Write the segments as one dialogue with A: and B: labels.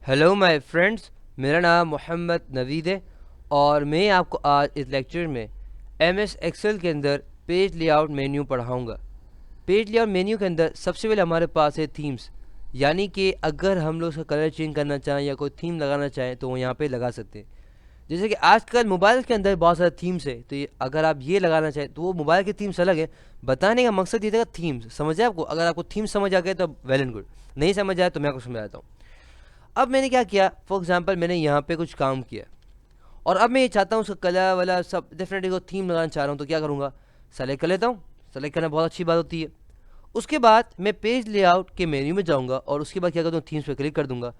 A: Hello my friends, मेरा नाम मोहम्मद नवीद है और मैं आपको आज इस लेक्चर में एमएस एक्सेल के अंदर पेज लेआउट मेन्यू पढ़ाऊंगा। पेज लेआउट मेन्यू के अंदर सबसे पहले हमारे पास है थीम्स, यानी कि अगर हम लोग उसका कलर चेंज करना चाहें या कोई थीम लगाना चाहें तो वो यहाँ पे लगा सकते हैं। जैसे कि आजकल मोबाइल के अंदर बहुत सारे थीम्स है, तो ये अगर आप ये लगाना चाहें तो वो मोबाइल के थीम्स अलग है। बताने का मकसद ये था थीम्स समझ आए आपको। अगर आपको थीम समझ आ गए तो वेल एंड गुड, नहीं समझ आए तो मैं आपको समझाता हूँ। अब मैंने क्या किया, फॉर एग्जांपल मैंने यहाँ पे कुछ काम किया और अब मैं ये चाहता हूँ उसका कलर वाला सब डेफिनेटली को थीम लगाना चाह रहा हूँ, तो क्या करूँगा, सेलेक्ट कर लेता हूँ। सेलेक्ट करना बहुत अच्छी बात होती है। उसके बाद मैं पेज लेआउट के मेन्यू में जाऊँगा और उसके बाद क्या करता हूँ, थीम्स पे क्लिक कर दूंगा।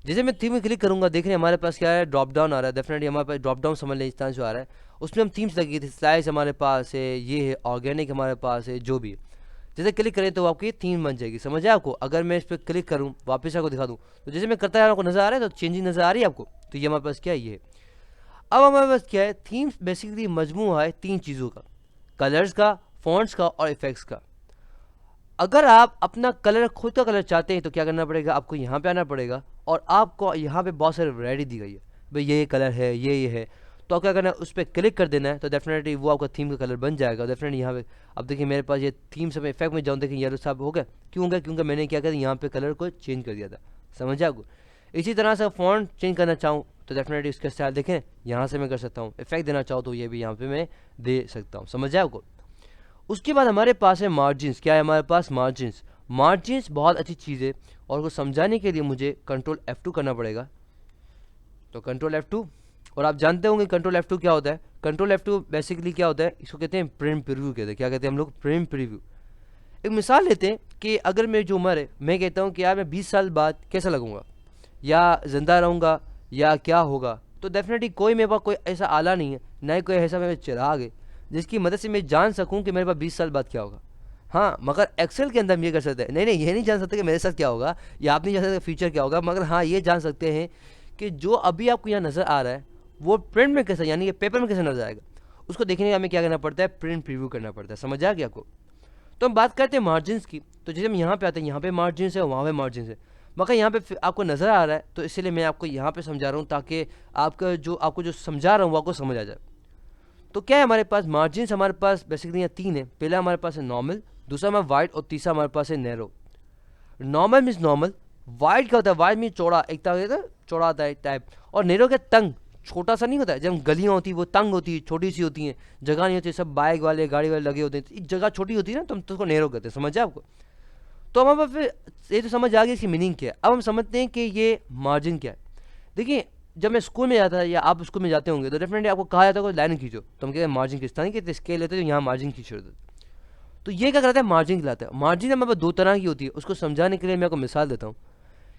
A: जैसे मैं थीम में क्लिक करूँगा, देख रहे हैं हमारे पास क्या है, ड्रॉप डाउन आ रहा है। डेफिनेटली हमारे पास ड्रॉप डाउन समझ लें इस तरह जो आ रहा है, उसमें हम थीम्स लगी थी। स्लाइस हमारे पास है, ये है ऑर्गेनिक हमारे पास है, जो भी है। जैसे क्लिक करें तो आपकी थीम बन जाएगी, समझ आए आपको। अगर मैं इस पर क्लिक करूँ, वापस आपको दिखा दूँ, तो जैसे मैं करता है आपको नजर आ रहा है, तो चेंजिंग नजर आ रही है आपको। तो ये हमारे पास क्या है, ये है। अब हमारे पास क्या है, थीम्स बेसिकली मजमूआ है तीन चीज़ों का, कलर्स का, फॉन्ट्स का और इफेक्ट्स का। अगर आप अपना कलर खुद का कलर चाहते हैं तो क्या करना पड़ेगा, आपको यहाँ पे आना पड़ेगा और आपको यहाँ पे बहुत सारी वैरायटी दी गई है, भाई ये कलर है, ये है। तो क्या करना है, उस पर क्लिक कर देना है, तो डेफिनेटली वो आपका थीम का कलर बन जाएगा। डेफिनेटली यहाँ पे अब देखिए मेरे पास ये थीम सब इफेक्ट में जाऊँ, देखिए येलो साहब हो गया। क्यों गया, क्योंकि मैंने क्या किया, यहाँ पे कलर को चेंज कर दिया था, समझा आपको। इसी तरह से फॉन्ट चेंज करना चाहूँ तो डेफिनेटली उसका स्टाइल देखें, यहाँ से मैं कर सकता हूँ। इफेक्ट देना चाहूँ तो ये भी यहाँ पे मैं दे सकता हूँ, समझा आपको। उसके बाद हमारे पास है मार्जिन्स। क्या है हमारे पास, मार्जिन्स। मार्जिन्स बहुत अच्छी चीज़ है और उसको समझाने के लिए मुझे कंट्रोल F2 करना पड़ेगा। तो कंट्रोल F2, और आप जानते होंगे कंट्रोल F2 क्या होता है। कंट्रोल F2 बेसिकली क्या होता है, इसको कहते हैं प्रिंट प्रीव्यू कहते हैं। क्या कहते हैं हम लोग, प्रिंट प्रीव्यू। एक मिसाल लेते हैं कि अगर मेरी जो उम्र है, मैं कहता हूँ कि यार मैं 20 साल बाद कैसा लगूंगा, या जिंदा रहूंगा, या क्या होगा। तो डेफिनेटली कोई मेरे पास कोई ऐसा आला नहीं है, ना ही कोई ऐसा मेरे चिराग है जिसकी मदद से मैं जान सकूं कि मेरे पास 20 साल बाद क्या होगा। हाँ, मगर एक्सेल के अंदर हम ये कर सकते हैं, नहीं नहीं ये नहीं जान सकते कि मेरे साथ क्या होगा, या आप नहीं जान सकते फ्यूचर क्या होगा। मगर हाँ ये जान सकते हैं कि जो अभी आपको यहाँ नज़र आ रहा है वो प्रिंट में कैसा, यानी कि पेपर में कैसे नजर आएगा। उसको देखने का हमें क्या करना पड़ता है, प्रिंट प्रीव्यू करना पड़ता है, समझ आ गया आपको। तो हम बात करते हैं मार्जिन्स की। तो जैसे हम यहाँ पे आते हैं, यहाँ पे मार्जिन्स है, वहाँ पे मार्जिन्स है, मगर यहाँ पे आपको नज़र आ रहा है, तो इसलिए मैं आपको यहाँ पे समझा रहा हूँ ताकि आपको जो समझा रहा हूँ वो आपको समझ आ जाए। तो क्या है हमारे पास मार्जिन्स, हमारे पास बेसिकली यहाँ तीन है। पहला हमारे पास है नॉर्मल, दूसरा हमारा वाइड और तीसरा हमारे पास है narrow. Normal means normal, wide क्या होता है, वाइड मीन्स चौड़ा, एक तरह चौड़ा आता है टाइप, और नैरो क्या, तंग, छोटा सा नहीं होता है। जब गलियाँ होती है वो तंग होती है, छोटी सी होती हैं, जगह नहीं होती, सब बाइक वाले गाड़ी वाले लगे होते हैं, तो जगह छोटी होती है ना, तो हम तो उसको नैरो कहते हैं, समझ आए आपको। तो हमारे पास फिर ये तो समझ आ गई इसकी मीनिंग क्या है। अब हम समझते हैं कि ये मार्जिन क्या है। देखिए, जब मैं स्कूल में जाता या आप स्कूल में जाते होंगे तो डेफिनेटली आपको कहा जाता है कोई लाइन खींचो, तो हम कहते हैं मार्जिन खींचता नहीं, कहते स्केल लेते हैं, यहाँ मार्जिन खींच देते। तो ये क्या करता है, मार्जिन खिलाता है। मार्जिन हमारे पास दो तरह की होती है, उसको समझाने के लिए मैं आपको मिसाल देता हूँ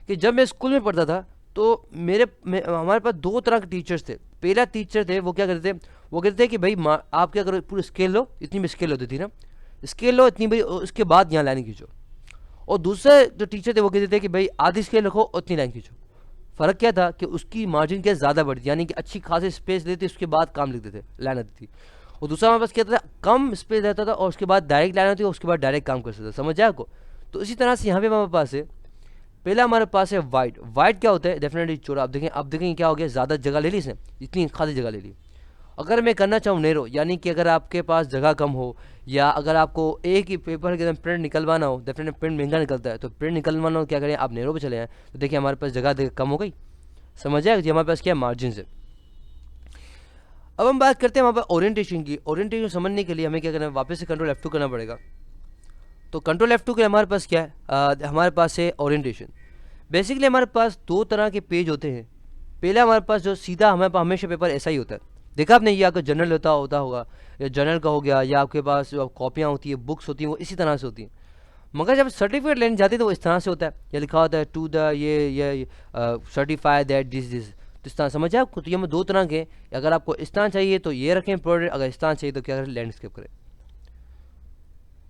A: कि जब मैं स्कूल में पढ़ता था तो हमारे पास दो तरह के टीचर्स थे। पहला टीचर थे, वो क्या करते थे, वो कहते थे कि भाई आप क्या करो, पूरी स्केल लो, इतनी भी स्केल होती थी ना, स्केल लो इतनी बड़ी, उसके बाद यहाँ लाइन खींचो। और दूसरे जो टीचर थे वो कहते थे कि भाई आधी स्केल रखो, उतनी लाइन खींचो। फ़र्क क्या था कि उसकी मार्जिन क्या ज़्यादा बढ़ती, यानी कि अच्छी खासी स्पेस देती, उसके बाद काम लिखते थे, लाइन आती थी। और दूसरा हमारे पास क्या था, कम स्पेस रहता था और उसके बाद डायरेक्ट लाइन होती है, उसके बाद डायरेक्ट काम कर सकते थे, समझ आया आपको। तो इसी तरह से यहाँ पे हमारे पास है, पहला हमारे पास है वाइड। वाइड क्या होता है, डेफिनेटली चौड़ा। अब देखें क्या हो गया, ज़्यादा जगह ले ली इसने, इतनी खासी जगह ले ली। अगर मैं करना चाहूँ नैरो, यानी कि अगर आपके पास जगह कम हो, या अगर आपको एक ही पेपर के अंदर प्रिंट निकलवाना हो, डेफिनेटली प्रिंट महंगा निकलता है, तो प्रिंट निकलवाना हो क्या करें, आप नैरो पे चले जाएँ। तो देखिए हमारे पास जगह कम हो गई, समझ आए जी। हमारे पास क्या है, मार्जिन है। अब हम बात करते हैं वहाँ पर ओरिएंटेशन की। ओरिएंटेशन समझने के लिए हमें क्या करना है, वापस से कंट्रोल F2 करना पड़ेगा। तो कंट्रोल F2 के हमारे पास क्या है, हमारे पास है ओरिएंटेशन। बेसिकली हमारे पास दो तरह के पेज होते हैं। पहला हमारे पास जो सीधा, हमारे पास हमेशा पेपर ऐसा ही होता है, देखा आपने, ये आपका जनरल होता होगा, या जनरल का हो गया, या आपके पास जो कॉपियाँ होती है, बुक्स होती हैं, वो इसी तरह से होती हैं। मगर जब सर्टिफिकेट लेने जाते हैं तो वो इस तरह से होता है, या लिखा होता है टू द ये सर्टिफाई दैट दिस। तो इस तरह समझ आए आपको। तो ये हमें दो तरह के, अगर आपको इस तरह चाहिए तो ये रखें प्रोडक्ट, अगर इस तरह चाहिए तो क्या करें, लैंडस्केप करें।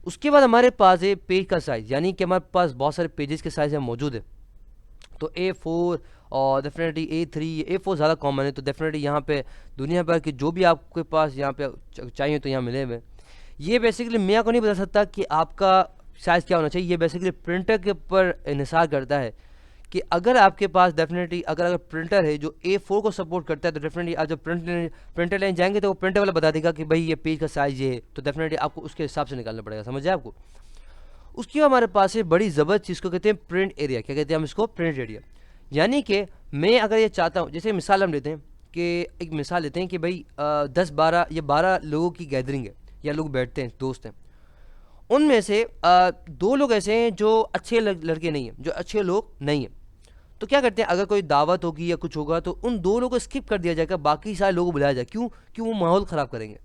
A: उसके बाद हमारे पास है पेज का साइज़, यानी कि हमारे पास बहुत सारे पेजेस के साइज़ मौजूद है। तो A4 और डेफिनेटली A3, A4 ज़्यादा कॉमन है, तो डेफिनेटली यहाँ पे दुनिया भर की जो भी आपके पास यहाँ पे चाहिए तो यहाँ मिले हुए। ये बेसिकली मैं आपको नहीं बता सकता कि आपका साइज़ क्या होना चाहिए, ये बेसिकली प्रिंटर के ऊपर इन्हिसार करता है कि अगर आपके पास डेफिनेटली अगर प्रिंटर है जो A4 को सपोर्ट करता है तो डेफिनेटली आप जब प्रिंटर लाइन जाएंगे तो वो प्रिंटर वाला बता देगा कि भाई ये पेज का साइज ये है, तो डेफिनेटली आपको उसके हिसाब से निकालना पड़ेगा। समझ आए आपको? उसके बाद हमारे पास है बड़ी ज़बरदस्त चीज़ को कहते हैं प्रिंट एरिया। क्या कहते हैं हम इसको? Print area. यानी कि मैं अगर ये चाहता हूँ, जैसे मिसाल हम लेते हैं कि एक मिसाल लेते हैं कि भाई 10-12 या 12 लोगों की गैदरिंग है या लोग बैठते हैं, दोस्त हैं, उनमें से 2 लोग ऐसे हैं जो अच्छे लड़के नहीं हैं, जो अच्छे लोग नहीं हैं। तो क्या करते हैं, अगर कोई दावत होगी या कुछ होगा तो उन 2 लोगों को स्किप कर दिया जाएगा, बाकी सारे लोगों को बुलाया जाए। क्यों? क्यों? वो माहौल ख़राब करेंगे।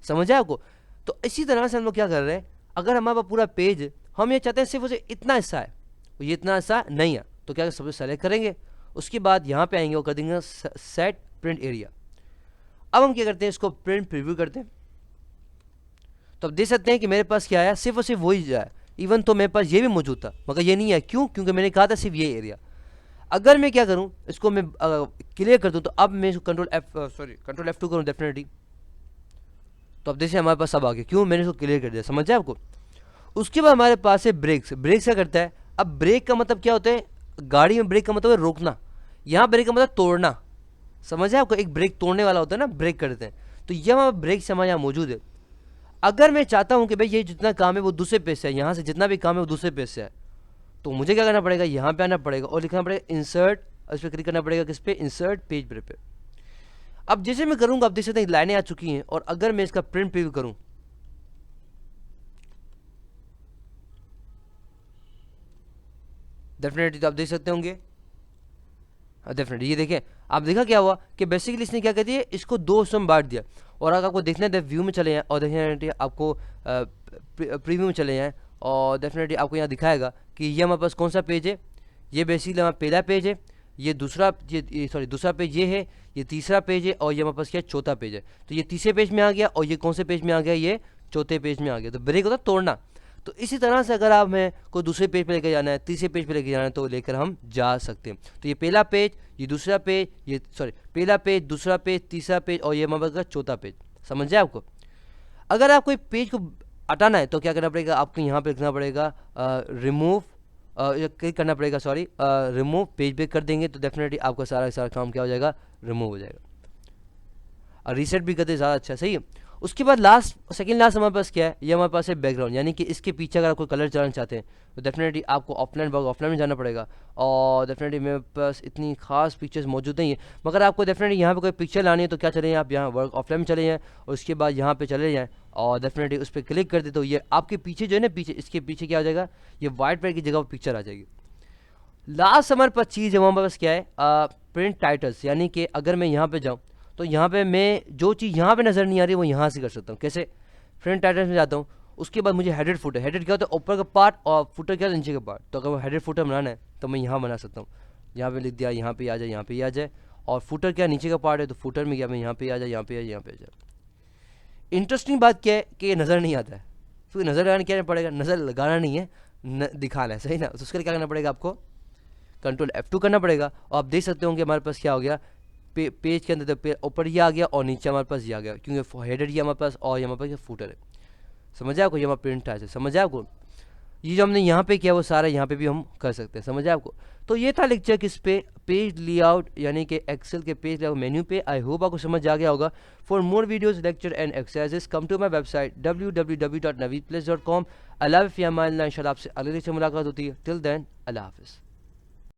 A: समझ आया आपको? तो इसी तरह से हम लोग क्या कर रहे हैं, अगर हमारे पास पूरा पेज, हम ये चाहते हैं सिर्फ उसे इतना हिस्सा है, ये इतना हिस्सा नहीं है, तो क्या सबसे सेलेक्ट करेंगे, उसके बाद यहाँ पे आएंगे और कर देंगे सेट प्रिंट एरिया। अब हम क्या करते हैं, इसको प्रिंट प्रीव्यू करते हैं। तो अब देख सकते हैं कि मेरे पास क्या आया, सिर्फ और सिर्फ वही आया। इवन तो मेरे पास ये भी मौजूद था मगर ये नहीं है। क्यों? क्योंकि मैंने कहा था सिर्फ ये एरिया। अगर मैं क्या करूं, इसको मैं क्लियर कर दूं, तो अब मैं इसको कंट्रोल F2 करूं डेफिनेटली, तो अब जैसे हमारे पास सब आ गया। क्यों? मैंने इसको क्लियर कर दिया। समझ जाए आपको? उसके बाद हमारे पास है ब्रेक्स। ब्रेक्स क्या करता है, अब ब्रेक का मतलब क्या होता है, गाड़ी में ब्रेक का मतलब है रोकना, यहाँ ब्रेक का मतलब तोड़ना। समझ है आपको? एक ब्रेक तोड़ने वाला होता है ना, ब्रेक करते हैं, तो यह हमारा ब्रेक से हमारे यहाँ मौजूद है। अगर मैं चाहता हूँ कि भाई ये जितना काम है वो दूसरे पेज से है, यहाँ से जितना भी काम है वो दूसरे पेज से है, तो मुझे क्या करना पड़ेगा, यहाँ पे आना पड़ेगा और लिखना पड़ेगा इंसर्ट, इस पर क्लिक करना पड़ेगा किस पे, इंसर्ट पेज ब्रेक पे। अब जैसे मैं करूँगा, आप देख सकते हैं लाइनें आ चुकी हैं, और अगर मैं इसका प्रिंट प्रीव्यू करूँ, डेफिनेटली तो आप देख सकते होंगे, डेफिनेटली ये देखें, आप देखा क्या हुआ कि बेसिकली इसने क्या कहती है, इसको 2 हिस्सों में बांट दिया। और अगर आपको देखना है व्यू में चले जाएँ और डेफिनेटली आपको प्रीव्यू में चले जाएँ, और डेफिनेटली आपको यहाँ दिखाएगा कि ये हमारे पास कौन सा पेज है। ये बेसिकली हमारा पहला पेज है, ये दूसरा दूसरा पेज ये है, ये तीसरा पेज है, और ये हमारे पास क्या है, चौथा पेज है। तो ये तीसरे पेज में आ गया और ये कौन से पेज में आ गया, ये चौथे पेज में आ गया। तो ब्रेक होता है तोड़ना। तो इसी तरह से अगर आप हमें कोई दूसरे पेज पे लेकर जाना है, तीसरे पेज पे लेकर जाना है, तो लेकर हम जा सकते हैं। तो ये पहला पेज, ये दूसरा पेज, ये पहला पेज, दूसरा पेज, तीसरा पेज, और ये हमारे पास चौथा पेज। समझ जाए आपको? अगर आप कोई पेज को हटाना है तो क्या करना पड़ेगा, आपको यहाँ पे लिखना पड़ेगा रिमूव, क्लिक करना पड़ेगा, रिमूव पेज ब्रेक कर देंगे तो डेफिनेटली आपका सारा काम क्या हो जाएगा, रिमूव हो जाएगा। और रीसेट भी करते ज़्यादा अच्छा, सही है। उसके बाद सेकंड लास्ट हमारे पास क्या है, ये हमारे पास है बैकग्राउंड, यानी कि इसके पीछे अगर आप कोई कलर चलाना चाहते हैं तो डेफिनेटली आपको ऑफलाइन में जाना पड़ेगा। और डेफिनेटली मेरे पास इतनी खास पिक्चर्स मौजूद नहीं है, मगर आपको डेफिनेटली यहाँ पे कोई पिक्चर लानी है तो क्या चले जाएँ आप, यहाँ वर्क ऑफलाइन में चले जाएँ और उसके बाद यहाँ पे चले जाएँ और डेफिनेटली उस पर क्लिक कर दे तो ये आपके पीछे जो है ना, पीछे इसके पीछे क्या हो जाएगा, ये वाइट पेपर की जगह पर पिक्चर आ जाएगी। लास्ट हमारे पास चीज़ है हमारे पास क्या है, प्रिंट टाइटल्स, यानी कि अगर मैं यहाँ पे जाऊँ तो यहाँ पे मैं जो चीज़ यहाँ पे नज़र नहीं आ रही वो यहाँ से कर सकता हूँ। कैसे? प्रिंट टाइटल्स में जाता हूँ, उसके बाद मुझे हेडेड फुटर, हेडेड क्या होता है, ऊपर का पार्ट, और फुटर क्या होता है, नीचे का पार्ट। तो अगर वो हेडेड फुटर बनाना है तो मैं यहाँ बना सकता हूँ। यहाँ पे लिख दिया, यहाँ पे आ जाए, यहाँ पे आ जाए। और फुटर क्या, नीचे का पार्ट है, तो फुटर में क्या, मैं यहाँ पे आ जाए, यहाँ पे आ जाए, यहाँ पे आ जाए। इंटरेस्टिंग बात क्या है कि ये नज़र नहीं आता है, तो नज़र लगाना क्या पड़ेगा, नज़र लगाना नहीं है, दिखाना है, सही ना। तो उसके लिए क्या करना पड़ेगा, आपको कंट्रोल F2 करना पड़ेगा। और आप देख सकते हो कि हमारे पास क्या हो गया, पेज के अंदर तो ऊपर ये आ गया और नीचे हमारे पास ये आ गया, क्योंकि हेडर ये हमारे पास और ये हमारे पास फुटर है। समझ आए आपको? ये हमारा प्रिंट है, समझ आए आपको? ये जो हमने यहाँ पे किया वो सारा यहाँ पे भी हम कर सकते हैं। समझ आए आपको? तो ये था लेक्चर किस पे, पेज लेआउट, यानी कि एक्सेल के पेज लेआउट मेन्यू पे। आई होप आपको समझ आ गया होगा। For more videos, lecture and exercises come to my website www.naveedplace.com। अल्लाह हाफ़िज़। इंशाल्लाह आपसे अगले लेक्चर मुलाकात होती है। टिल देन अल्लाह हाफ़िज़।